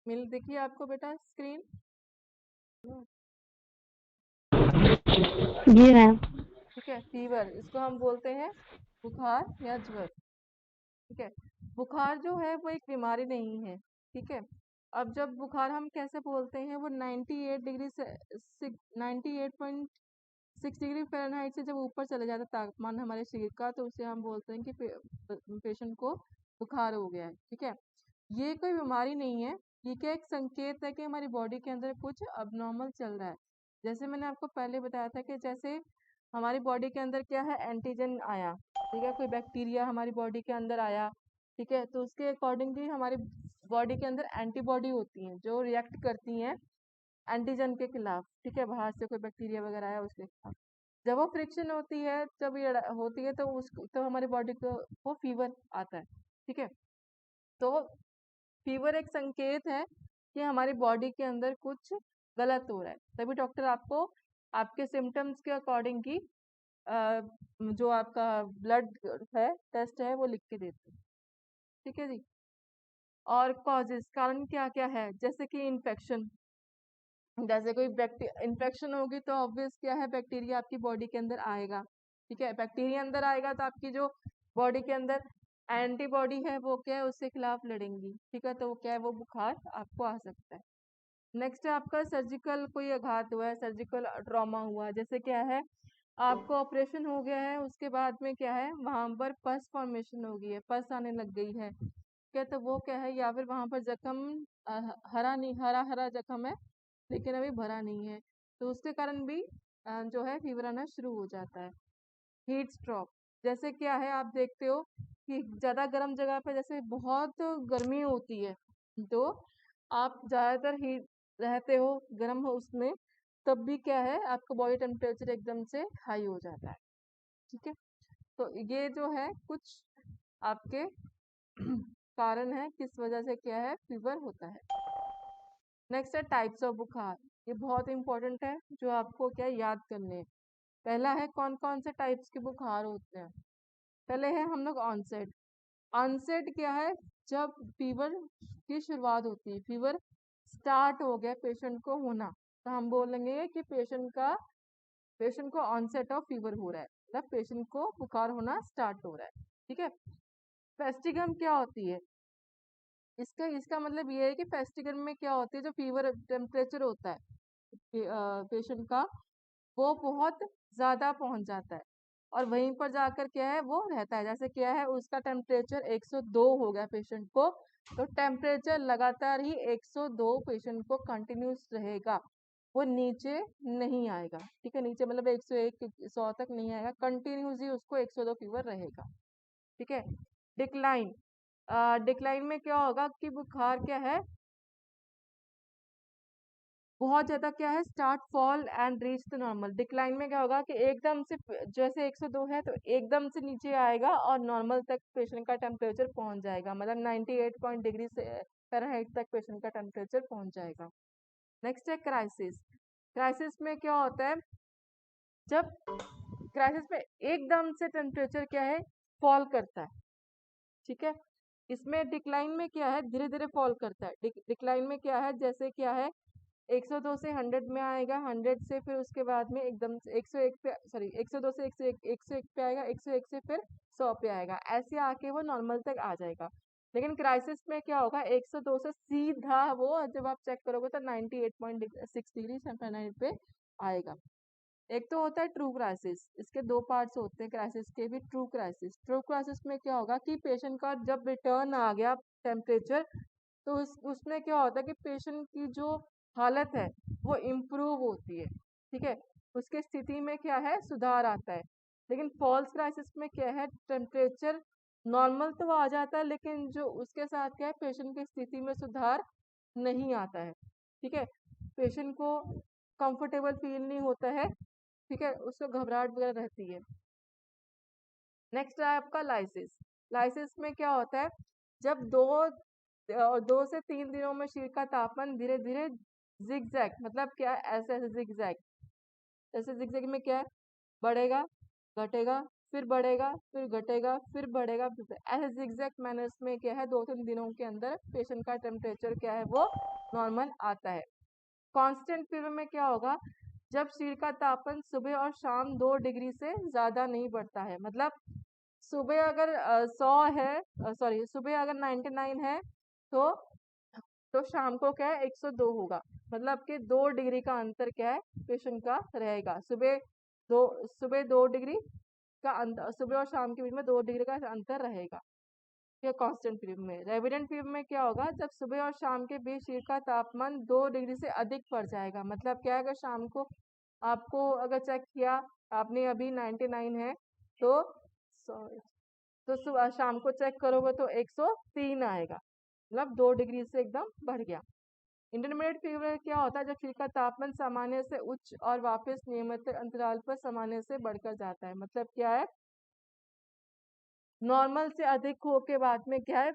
मिल दिखी आपको बेटा स्क्रीन? जी मैम। ठीक है, फीवर इसको हम बोलते हैं बुखार या ज्वर। ठीक है, बुखार जो है वो एक बीमारी नहीं है। ठीक है, अब जब बुखार हम कैसे बोलते हैं, वो 98 डिग्री से 98.6 डिग्री फ़ारेनहाइट से जब ऊपर चले जाता है तापमान हमारे शरीर का, तो उसे हम बोलते हैं कि पेशेंट को बुखार हो गया है। ठीक है, ये कोई बीमारी नहीं है, ये क्या एक संकेत है कि हमारी बॉडी के अंदर कुछ अबनॉर्मल चल रहा है। जैसे मैंने आपको पहले बताया था कि जैसे हमारी बॉडी के अंदर क्या है, एंटीजन आया। ठीक है, कोई बैक्टीरिया हमारी बॉडी के अंदर आया। ठीक है, तो उसके अकॉर्डिंगली हमारी बॉडी के अंदर एंटीबॉडी होती हैं जो रिएक्ट करती हैं एंटीजन के खिलाफ। ठीक है, बाहर से कोई बैक्टीरिया वगैरह आया उसके खिलाफ। जब वो फ्रिक्शन होती है, जब ये होती है, तो उस तो हमारी बॉडी को वो फीवर आता है। ठीक है, तो फीवर एक संकेत है कि हमारी बॉडी के अंदर कुछ गलत हो रहा है। तभी डॉक्टर आपको आपके सिम्टम्स के अकॉर्डिंग की जो आपका ब्लड है टेस्ट है वो लिख के देते हैं। ठीक है जी। और कॉजेस कारण क्या क्या है, जैसे कि इन्फेक्शन। जैसे कोई इन्फेक्शन होगी तो ऑब्वियस क्या है, बैक्टीरिया आपकी बॉडी के अंदर आएगा। ठीक है, बैक्टीरिया अंदर आएगा तो आपकी जो बॉडी के अंदर एंटीबॉडी है वो क्या है, उसके खिलाफ लड़ेंगी। ठीक है, तो वो क्या है, वो बुखार आपको आ सकता है। नेक्स्ट है आपका सर्जिकल कोई आघात हुआ है, सर्जिकल ट्रॉमा हुआ है। जैसे क्या है, आपको ऑपरेशन हो गया है, उसके बाद में क्या है, वहां पर पस फॉर्मेशन हो गई है, पस आने लग गई है। क्या, तो वो क्या है, या फिर वहां पर जख्म हरा नहीं, हरा हरा जख्म है लेकिन अभी भरा नहीं है, तो उसके कारण भी जो है फीवर आना शुरू हो जाता है। हीट स्ट्रोक, जैसे क्या है, आप देखते हो कि ज़्यादा गर्म जगह पे जैसे बहुत गर्मी होती है, तो आप ज़्यादातर हीट रहते हो, गर्म हो उसमें, तब भी क्या है, आपका बॉडी टेम्परेचर एकदम से हाई हो जाता है। ठीक है, तो ये जो है कुछ आपके कारण है किस वजह से क्या है फीवर होता है। नेक्स्ट है टाइप्स ऑफ बुखार। ये बहुत इंपॉर्टेंट है, जो आपको क्या याद करने हैं। पहला है कौन कौन से टाइप्स के बुखार होते हैं। पहले है हम लोग ऑनसेट। ऑनसेट क्या है, जब फीवर की शुरुआत होती है, फीवर स्टार्ट हो गया पेशेंट को होना, तो हम बोलेंगे कि पेशेंट को ऑनसेट ऑफ फीवर हो रहा है, मतलब पेशेंट को बुखार होना स्टार्ट हो रहा है। ठीक है, फेस्टिगम क्या होती है, इसका इसका मतलब ये है कि फेस्टिगम में क्या होती है, जो फीवर टेम्परेचर होता है पेशेंट का, वो बहुत ज़्यादा पहुंच जाता है और वहीं पर जाकर क्या है वो रहता है। जैसे क्या है, उसका टेम्परेचर 102 हो गया पेशेंट को, तो टेम्परेचर लगातार ही 102 पेशेंट को कंटिन्यूस रहेगा, वो नीचे नहीं आएगा। ठीक है, नीचे मतलब 101 100 तक नहीं आएगा, कंटिन्यूस ही उसको 102 फीवर रहेगा। ठीक है, डिक्लाइन। डिक्लाइन में क्या होगा कि बुखार क्या है, बहुत ज्यादा क्या है, start fall and reach the normal. Decline में क्या होगा कि एकदम से जैसे 102 है तो एकदम से नीचे आएगा और नॉर्मल तक पेशेंट का टेम्परेचर पहुंच जाएगा, मतलब 98 पॉइंट डिग्री से फ़ारेनहाइट तक पेशेंट का टेम्परेचर पहुंच जाएगा। नेक्स्ट है क्राइसिस। क्राइसिस में क्या होता है, जब क्राइसिस में एकदम से टेम्परेचर क्या है, फॉल करता है। ठीक है, इसमें डिक्लाइन में क्या है, धीरे धीरे फॉल करता है। डिक्लाइन में क्या है, जैसे क्या है, 102 से 100 में आएगा, 100 से फिर उसके बाद में एकदम से 101 पे, सॉरी 102 से 101, 101 पे आएगा, 101 से फिर 100 पे आएगा, ऐसे आके वो नॉर्मल तक आ जाएगा। लेकिन क्राइसिस में क्या होगा, 102 से सीधा वो जब आप चेक करोगे तो 98.6 डिग्री फ़ारेनहाइट पे आएगा। एक तो होता है ट्रू क्राइसिस, इसके दो पार्ट्स होते हैं क्राइसिस के भी। ट्रू क्राइसिस, ट्रू क्राइसिस में क्या होगा कि पेशेंट का जब रिटर्न आ गया टेम्परेचर, तो उसमें क्या होता है कि पेशेंट की जो हालत है वो इम्प्रूव होती है। ठीक है, उसके स्थिति में क्या है, सुधार आता है। लेकिन फॉल्स क्राइसिस में क्या है, टेम्परेचर नॉर्मल तो आ जाता है लेकिन जो उसके साथ क्या है, पेशेंट की स्थिति में सुधार नहीं आता है। ठीक है, पेशेंट को कंफर्टेबल फील नहीं होता है। ठीक है, उसको घबराहट वगैरह रहती है। नेक्स्ट है आपका लाइसिस। लाइसिस में क्या होता है, जब 2 से 3 दिनों में शरीर का तापमान धीरे धीरे जिगजैग, मतलब क्या है, ऐसे ऐसे जिगजैग, ऐसे जिगजैग में क्या है, बढ़ेगा, घटेगा, फिर बढ़ेगा, फिर घटेगा, फिर बढ़ेगा, ऐसे zigzag मैनर्स में क्या है 2-3 दिनों के अंदर पेशेंट का टेम्परेचर क्या है वो नॉर्मल आता है। कांस्टेंट फीवर में क्या होगा, जब शरीर का तापमान सुबह और शाम 2 डिग्री से ज्यादा नहीं बढ़ता है। मतलब सुबह अगर 100 है, सॉरी सुबह अगर 99 है, तो शाम को क्या है 102 होगा। मतलब कि 2 डिग्री का अंतर क्या है पेशेंट का रहेगा। दो सुबह 2 डिग्री का अंतर, सुबह और शाम के बीच में 2 डिग्री का अंतर रहेगा। ये कांस्टेंट पीरियड में। रेविडेंट पीरियड में क्या होगा, जब सुबह और शाम के बीच शरीर का तापमान 2 डिग्री से अधिक बढ़ जाएगा। मतलब क्या है, अगर शाम को आपको अगर चेक किया आपने अभी 99 है, तो सॉरी, तो सुबह शाम को चेक करोगे तो 103 आएगा। मतलब 2 डिग्री से एकदम बढ़ गया। इंटरमीडिएट फीवर क्या होता है, जब शरीर का तापमान सामान्य से उच्च और वापस नियमित अंतराल पर सामान्य से बढ़कर जाता है। मतलब क्या है, नॉर्मल से अधिक हो के बाद में क्या है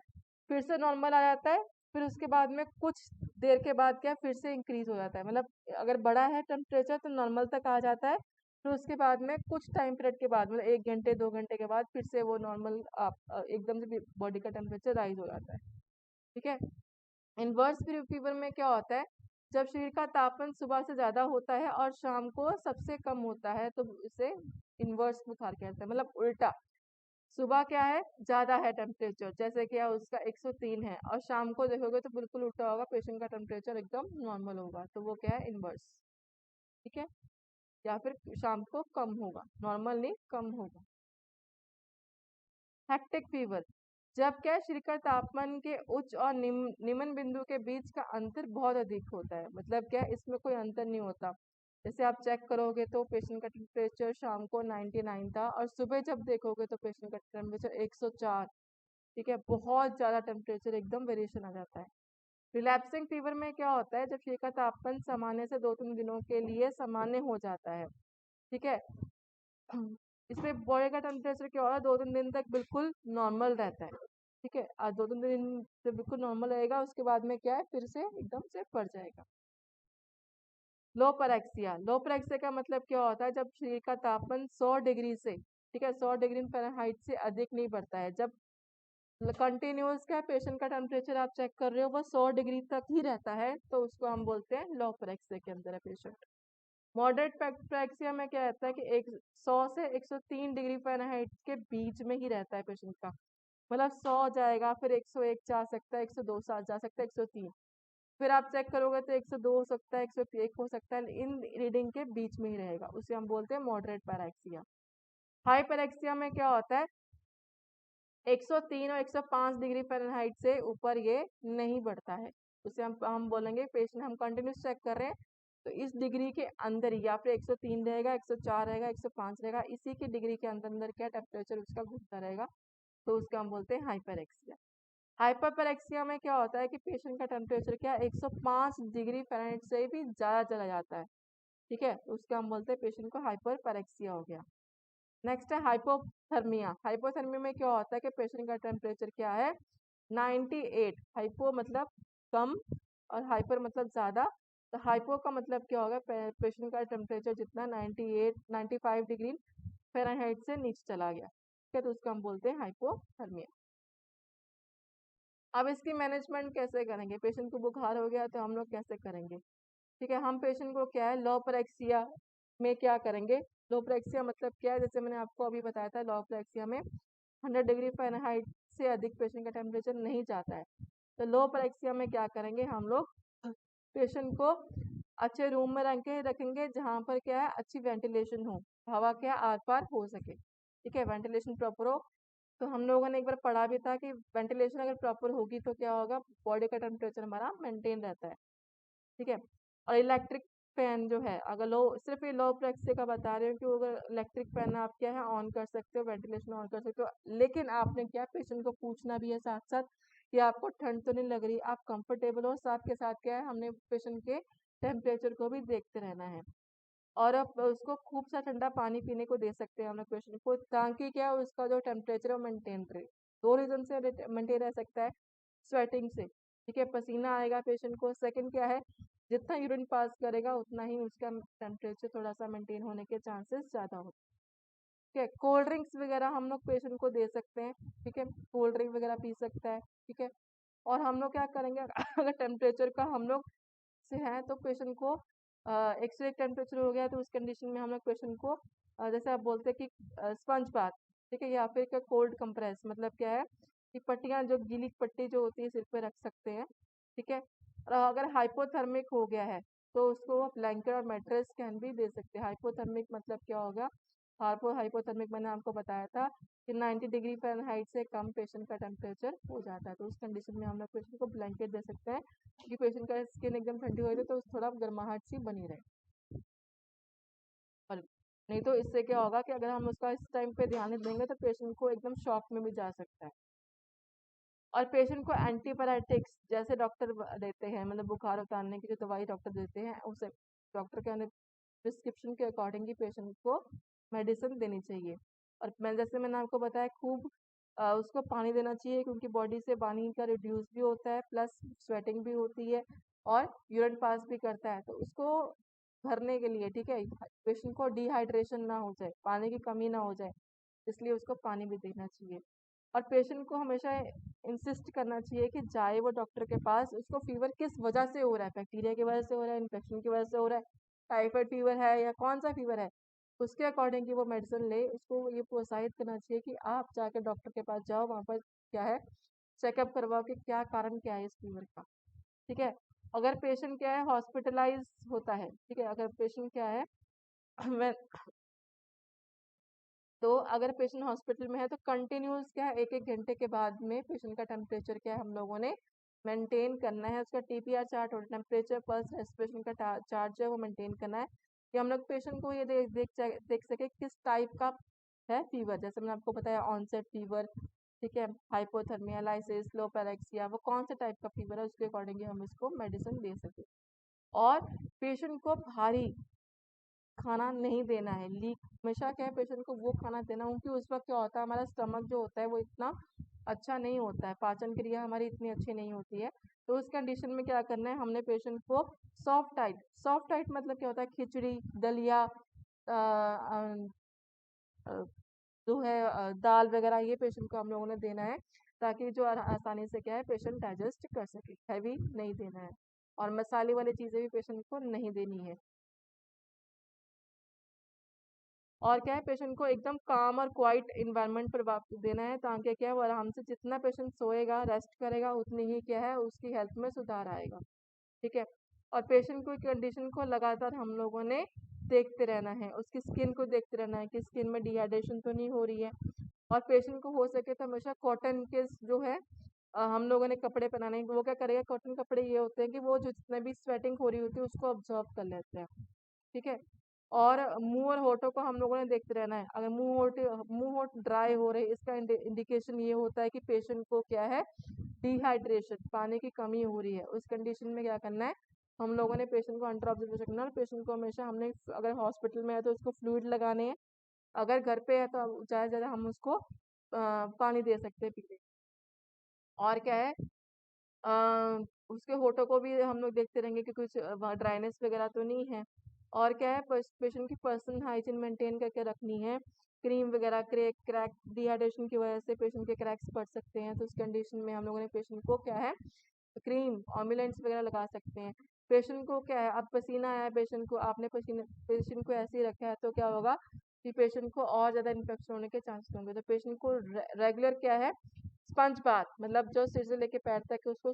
फिर से नॉर्मल आ जाता है, फिर उसके बाद में कुछ देर के बाद क्या है फिर से इंक्रीज हो जाता है। मतलब अगर बड़ा है टेम्परेचर तो नॉर्मल तक आ जाता है, फिर उसके बाद में कुछ टाइम पीरियड के बाद मतलब 1 घंटे 2 घंटे के बाद फिर से वो नॉर्मल एकदम से बॉडी का टेम्परेचर राइज हो जाता है। ठीक है। इनवर्स फीवर में क्या होता है, जब शरीर का तापमान सुबह से ज्यादा होता है और शाम को सबसे कम होता है, तो इसे इनवर्स बुखार कहते हैं। मतलब उल्टा, सुबह क्या है ज्यादा है टेम्परेचर, जैसे कि उसका 103 है, और शाम को देखोगे तो बिल्कुल उल्टा होगा, पेशेंट का टेम्परेचर एकदम नॉर्मल होगा, तो वो क्या है इनवर्स। ठीक है। या फिर शाम को कम होगा, नॉर्मल नहीं कम होगा। हेक्टिक फीवर, जब क्या है शरीर का तापमान के उच्च और निम्न बिंदु के बीच का अंतर बहुत अधिक होता है। मतलब क्या है, इसमें कोई अंतर नहीं होता। जैसे आप चेक करोगे तो पेशेंट का टेम्परेचर शाम को 99 था, और सुबह जब देखोगे तो पेशेंट का टेम्परेचर 104। ठीक है, बहुत ज्यादा टेम्परेचर एकदम वेरिएशन आ जाता है। रिलैप्सिंग फीवर में क्या होता है, जब शरीर का तापमान सामान्य से 2-3 दिनों के लिए सामान्य हो जाता है। ठीक है। इसमें बॉडी का टेम्परेचर क्या होगा, 2-3 दिन तक बिल्कुल नॉर्मल रहता है। ठीक है, आज 2-3 दिन से बिल्कुल नॉर्मल रहेगा, उसके बाद में क्या है फिर से एकदम से बढ़ जाएगा। लोपरेक्सिया, लोपरेक्सिया का मतलब क्या होता है, जब शरीर का तापमान 100 डिग्री से, ठीक है 100 डिग्री फ़ारेनहाइट से अधिक नहीं बढ़ता है। जब कंटिन्यूअस क्या पेशेंट का टेम्परेचर आप चेक कर रहे हो वो 100 डिग्री तक ही रहता है, तो उसको हम बोलते हैं लोपरेक्सिया के अंदर है पेशेंट। मॉडरेट पैक्सिया में क्या रहता है कि 100 से 103 डिग्री फ़ारेनहाइट के बीच में ही रहता है पेशेंट का। मतलब 100 जाएगा, फिर 101 जा सकता है, 102 जा सकता है, 103, फिर आप चेक करोगे तो 102 हो सकता है, 101 हो सकता है, इन रीडिंग के बीच में ही रहेगा, उसे हम बोलते हैं मॉडरेट पैरेक्सिया। हाइपरैक्सिया में क्या होता है, 103 और 105 डिग्री फ़ारेनहाइट से ऊपर ये नहीं बढ़ता है। उसे हम बोलेंगे पेशेंट हम कंटिन्यूस चेक कर रहे हैं, तो इस डिग्री के अंदर ही या फिर 103 रहेगा, 104 रहेगा, 105 रहेगा, इसी की डिग्री के अंदर अंदर क्या टेम्परेचर उसका घूमता रहेगा, तो उसका हम बोलते हैं हाइपरैक्सिया। हाइपरपैरेक्सिया में क्या होता है कि पेशेंट का टेम्परेचर क्या 105 डिग्री फ़ारेनहाइट से भी ज़्यादा चला जाता है। ठीक है, तो उसका हम बोलते हैं पेशेंट को हाइपरपैरेक्सिया हो गया। नेक्स्ट है हाइपोथर्मिया। हाइपोथर्मिया में क्या होता है कि पेशेंट का टेम्परेचर क्या है 98, हाइपो मतलब कम और हाइपर मतलब ज़्यादा। तो हाइपो का मतलब क्या होगा, पेशेंट का टेम्परेचर जितना 98 95 डिग्री फ़ारेनहाइट से नीचे चला गया। ठीक है, तो उसको हम बोलते हैं हाइपोथर्मिया। अब इसकी मैनेजमेंट कैसे करेंगे, पेशेंट को बुखार हो गया तो हम लोग कैसे करेंगे। ठीक है, हम पेशेंट को क्या है लोपरेक्सिया में क्या करेंगे। लोपरेक्सिया मतलब क्या है, जैसे मैंने आपको अभी बताया था, लोपरेक्सिया में 100 डिग्री फ़ारेनहाइट से अधिक पेशेंट का टेम्परेचर नहीं जाता है। तो लोपरेक्सिया में क्या करेंगे हम लोग, पेशेंट को अच्छे रूम में रखेंगे जहाँ पर क्या है अच्छी वेंटिलेशन हो, हवा क्या आर पार हो सके। ठीक है, वेंटिलेशन प्रॉपर हो। तो हम लोगों ने एक बार पढ़ा भी था कि वेंटिलेशन अगर प्रॉपर होगी तो क्या होगा, बॉडी का टेम्परेचर हमारा मेंटेन रहता है। ठीक है, और इलेक्ट्रिक फैन जो है, अगर लो सिर्फ ये लो प्रेक्से का बता रहे हो कि अगर इलेक्ट्रिक फैन आप क्या है ऑन कर सकते हो, वेंटिलेशन ऑन कर सकते हो, लेकिन आपने क्या पेशेंट को पूछना भी है साथ साथ कि आपको ठंड तो नहीं लग रही, आप कंफर्टेबल हो, साथ के साथ क्या है हमने पेशेंट के टेम्परेचर को भी देखते रहना है। और अब उसको खूब सा ठंडा पानी पीने को दे सकते हैं हम लोग पेशेंट को, ताकि क्या उसका जो टेम्परेचर है वो मेंटेन रहे। 2 रीजन से मेंटेन रह सकता है, स्वेटिंग से, ठीक है पसीना आएगा पेशेंट को, सेकंड क्या है जितना यूरिन पास करेगा उतना ही उसका टेम्परेचर थोड़ा सा मेंटेन होने के चांसेस ज़्यादा होते हैं। ठीक है। कोल्ड ड्रिंक्स वगैरह हम लोग पेशेंट को दे सकते हैं, ठीक है, कोल्ड ड्रिंक वगैरह पी सकता है, ठीक है। और हम लोग क्या करेंगे अगर टेम्परेचर का हम लोग से है तो पेशेंट को एक्सरे टेम्परेचर हो गया तो उस कंडीशन में हम लोग पेशेंट को जैसे आप बोलते हैं कि स्पंज बाथ, ठीक है, या फिर क्या कोल्ड कंप्रेस, मतलब क्या है कि पट्टियां जो गीली पट्टी जो होती है सिर पे रख सकते हैं, ठीक है। और अगर हाइपोथर्मिक हो गया है तो उसको ब्लैंकेट और मैट्रेस कैन भी दे सकते हैं। हाइपोथर्मिक मतलब क्या होगा, हाइपोथर्मिक मैंने आपको बताया था कि 90 डिग्री फ़ारेनहाइट से कम पेशेंट का टेम्परेचर हो जाता है, तो उस कंडीशन में हम लोग पेशेंट को ब्लैंकेट दे सकते हैं क्योंकि पेशेंट का स्किन एकदम ठंडी हो जाए तो थोड़ा गर्माहट सी बनी रहे। और नहीं तो इससे क्या होगा कि अगर हम उसका इस टाइम पे ध्यान नहीं देंगे तो पेशेंट को एकदम शॉक में भी जा सकता है। और पेशेंट को एंटीबायोटिक्स जैसे डॉक्टर देते हैं, मतलब बुखार उतारने की जो दवाई डॉक्टर देते हैं उसे डॉक्टर के प्रिस्क्रिप्शन के अकॉर्डिंग ही पेशेंट को मेडिसिन देनी चाहिए। और मैं जैसे मैंने आपको बताया खूब उसको पानी देना चाहिए क्योंकि बॉडी से पानी का रिड्यूस भी होता है, प्लस स्वेटिंग भी होती है और यूरिन पास भी करता है, तो उसको भरने के लिए, ठीक है, पेशेंट को डिहाइड्रेशन ना हो जाए, पानी की कमी ना हो जाए, इसलिए उसको पानी भी देना चाहिए। और पेशेंट को हमेशा इंसिस्ट करना चाहिए कि जाए वो डॉक्टर के पास, उसको फीवर किस वजह से हो रहा है, बैक्टीरिया की वजह से हो रहा है, इन्फेक्शन की वजह से हो रहा है, टाइफाइड फीवर है या कौन सा फीवर है, उसके अकॉर्डिंग की वो मेडिसिन ले। उसको ये प्रोत्साहित करना चाहिए कि आप जाकर डॉक्टर के पास जाओ, वहाँ पर क्या है चेकअप करवाओ कि क्या कारण क्या है इस फीवर का, ठीक है। अगर पेशेंट क्या है हॉस्पिटलाइज होता है, ठीक है, अगर पेशेंट क्या है मैं तो अगर पेशेंट हॉस्पिटल में है तो कंटिन्यूस क्या है 1-1 घंटे के बाद में पेशेंट का टेम्परेचर क्या है हम लोगों ने मेंटेन करना है, उसका टीपीआर चार्ट और टेम्परेचर पल्स रेस्पिरेशन का चार्ट जो है वो मेंटेन करना है कि हम लोग पेशेंट को ये देख सके किस टाइप का है फीवर। जैसे मैंने आपको बताया ऑनसेट फीवर, ठीक है, हाइपोथर्मिया, लाइसिस, लो पैरेक्सिया, वो कौन सा टाइप का फीवर है उसके अकॉर्डिंग हम इसको मेडिसिन दे सके। और पेशेंट को भारी खाना नहीं देना है, लीक हमेशा क्या है पेशेंट को वो खाना देना क्योंकि उस वक्त क्या होता है हमारा स्टमक जो होता है वो इतना अच्छा नहीं होता है, पाचन क्रिया हमारी इतनी अच्छी नहीं होती है, तो उस कंडीशन में क्या करना है हमने पेशेंट को सॉफ्ट डाइट मतलब क्या होता है खिचड़ी, दलिया, अ, जो है दाल वगैरह, ये पेशेंट को हम लोगों ने देना है ताकि जो आसानी से क्या है पेशेंट डाइजेस्ट कर सके, हैवी नहीं देना है। और मसाले वाली चीज़ें भी पेशेंट को नहीं देनी है। और क्या है पेशेंट को एकदम काम और क्वाइट इन्वायरमेंट पर वापस देना है ताकि क्या है वो आराम से जितना पेशेंट सोएगा रेस्ट करेगा उतनी ही क्या है उसकी हेल्थ में सुधार आएगा, ठीक है। और पेशेंट को कंडीशन को लगातार हम लोगों ने देखते रहना है, उसकी स्किन को देखते रहना है कि स्किन में डिहाइड्रेशन तो नहीं हो रही है। और पेशेंट को हो सके तो हमेशा कॉटन के जो है हम लोगों ने कपड़े पहनाने, वो क्या करेगा कॉटन कपड़े ये होते हैं कि वो जो जितने भी स्वेटिंग हो रही होती है उसको ऑब्जर्व कर लेते हैं, ठीक है। और मुंह और होठों को हम लोगों ने देखते रहना है, अगर मुंह होठ ड्राई हो रहे इसका इंडिकेशन ये होता है कि पेशेंट को क्या है डिहाइड्रेशन, पानी की कमी हो रही है। उस कंडीशन में क्या करना है हम लोगों ने पेशेंट को अंडर ऑब्जर्वेशन रखना है। पेशेंट को हमेशा हमने अगर हॉस्पिटल में है तो उसको फ्लूइड लगाने हैं, अगर घर पे है तो ज़्यादा से ज़्यादा हम उसको पानी दे सकते हैं पीने। और क्या है उसके होठों को भी हम लोग देखते रहेंगे कि कुछ ड्राइनेस वगैरह तो नहीं है। और क्या है पेशेंट की पर्सनल हाइजीन मेंटेन करके रखनी है, क्रीम वगैरह क्रैक डिहाइड्रेशन की वजह से पेशेंट के क्रैक्स पड़ सकते हैं, तो उस कंडीशन में हम लोगों ने पेशेंट को क्या है क्रीम ऑम्बुलेंट्स वगैरह लगा सकते हैं। पेशेंट को क्या है अब पसीना आया पेशेंट को, आपने पसीने पेशेंट को ऐसे ही रखा है तो क्या होगा कि पेशेंट को और ज़्यादा इन्फेक्शन होने के चांसेस होंगे, तो पेशेंट को रेगुलर क्या है स्पंज बाथ, मतलब जो सिर से लेके पैर तक उसको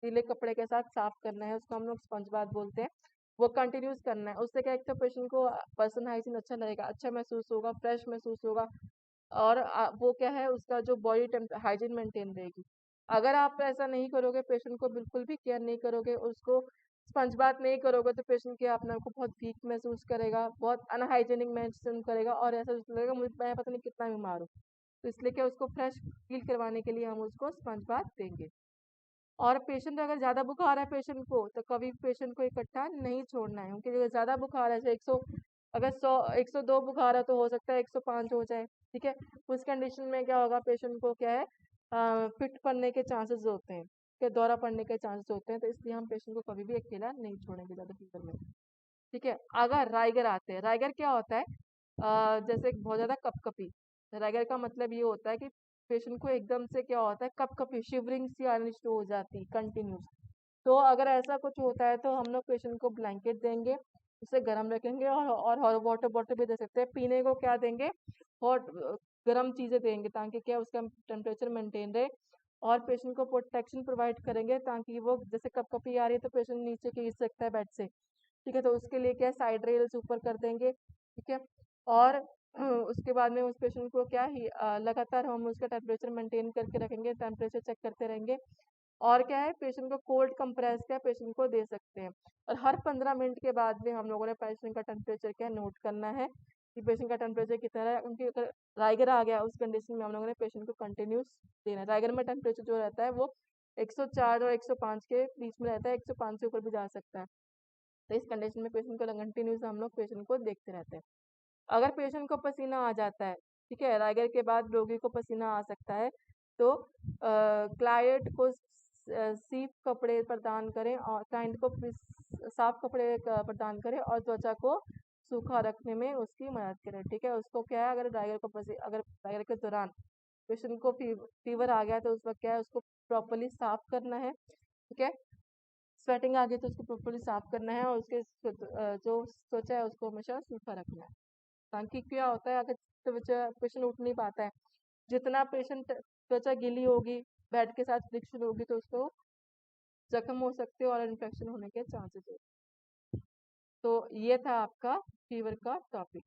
गीले कपड़े के साथ साफ करना है, उसको हम लोग स्पंज बाथ बोलते हैं, वो कंटिन्यूस करना है। उससे क्या एक तो पेशेंट को पर्सनल हाइजीन अच्छा लगेगा, अच्छा महसूस होगा, फ्रेश महसूस होगा। और वो क्या है उसका जो बॉडी हाइजीन मेंटेन रहेगी। अगर आप ऐसा नहीं करोगे पेशेंट को बिल्कुल भी केयर नहीं करोगे, उसको स्पंज बाथ नहीं करोगे तो पेशेंट क्या अपने आप को बहुत वीक महसूस करेगा, बहुत अनहाइजीनिक महसूस करेगा और ऐसा लगेगा मुझे मैं पता नहीं कितना बीमार हूँ। तो इसलिए क्या उसको फ्रेश फील करवाने के लिए हम उसको स्पंज बाथ देंगे। और पेशेंट अगर ज़्यादा बुखार है पेशेंट को तो कभी पेशेंट को इकट्ठा नहीं छोड़ना है क्योंकि अगर ज़्यादा बुखार है जैसे 100, अगर 102 बुखार है तो हो सकता है 105 हो जाए, ठीक है। उस कंडीशन में क्या होगा पेशेंट को क्या है फिट पड़ने के चांसेस होते हैं, कि दौरा पड़ने के चांसेस होते हैं, तो इसलिए हम पेशेंट को कभी भी अकेला नहीं छोड़ेंगे ज़्यादा फीवर में, ठीक है। अगर राइगर आते हैं, राइगर क्या होता है जैसे बहुत ज्यादा कपकपी। रैगर का मतलब ये होता है कि पेशेंट को एकदम से क्या होता है, कपकपी शिवरिंग सी आनी शुरू हो जाती है कंटिन्यूस। तो अगर ऐसा कुछ होता है तो हम लोग पेशेंट को ब्लैंकेट देंगे, उसे गर्म रखेंगे, और हॉट वाटर बॉटल भी दे सकते हैं। पीने को क्या देंगे, हॉट गर्म चीजें देंगे ताकि क्या उसका टेम्परेचर मेंटेन रहे। और पेशेंट को प्रोटेक्शन प्रोवाइड करेंगे ताकि वो, जैसे कपकपी आ रही है तो पेशेंट नीचे गिर सकता है बेड से, ठीक है, तो उसके लिए क्या साइड रेल्स ऊपर कर देंगे, ठीक है। और उसके बाद में उस पेशेंट को क्या ही लगातार हम उसका टेम्परेचर मेंटेन करके रखेंगे, टेम्परेचर चेक करते रहेंगे। और क्या है, पेशेंट को कोल्ड कंप्रेस क्या पेशेंट को दे सकते हैं। और हर 15 मिनट के बाद में हम लोगों ने पेशेंट का टेम्परेचर क्या नोट करना है कि पेशेंट का टेम्परेचर कितना है। उनकी अगर राइगर आ गया उस कंडीशन में हम लोगों ने पेशेंट को कंटिन्यूस देना है। राइगर में टेम्परेचर जो रहता है वो 104 और 105 के बीच में रहता है, 105 से ऊपर भी जा सकता है। तो इस कंडीशन में पेशेंट को कंटिन्यूस हम लोग पेशेंट को देखते रहते हैं। अगर पेशेंट को पसीना आ जाता है, ठीक है, राइगर के बाद रोगी को पसीना आ सकता है, तो क्लाइंट को सीप कपड़े प्रदान करें और क्लाइंट को साफ कपड़े प्रदान करें और त्वचा को सूखा रखने में उसकी मदद करें, ठीक है। उसको क्या है, अगर राइगर के दौरान पेशेंट को फीवर आ गया तो उस वक्त क्या है, उसको प्रॉपरली साफ करना है, ठीक है। स्वेटिंग आ गई तो उसको प्रॉपरली साफ करना है और उसके जो त्वचा है उसको हमेशा सूखा रखना है। ताकि क्या होता है, अगर त्वचा पेशेंट उठ नहीं पाता है, जितना पेशेंट त्वचा गीली होगी, बेड के साथ फ्रिक्शन होगी तो उसको जख्म हो सकते हैं और इन्फेक्शन होने के चांसेस होते हैं। तो ये था आपका फीवर का टॉपिक।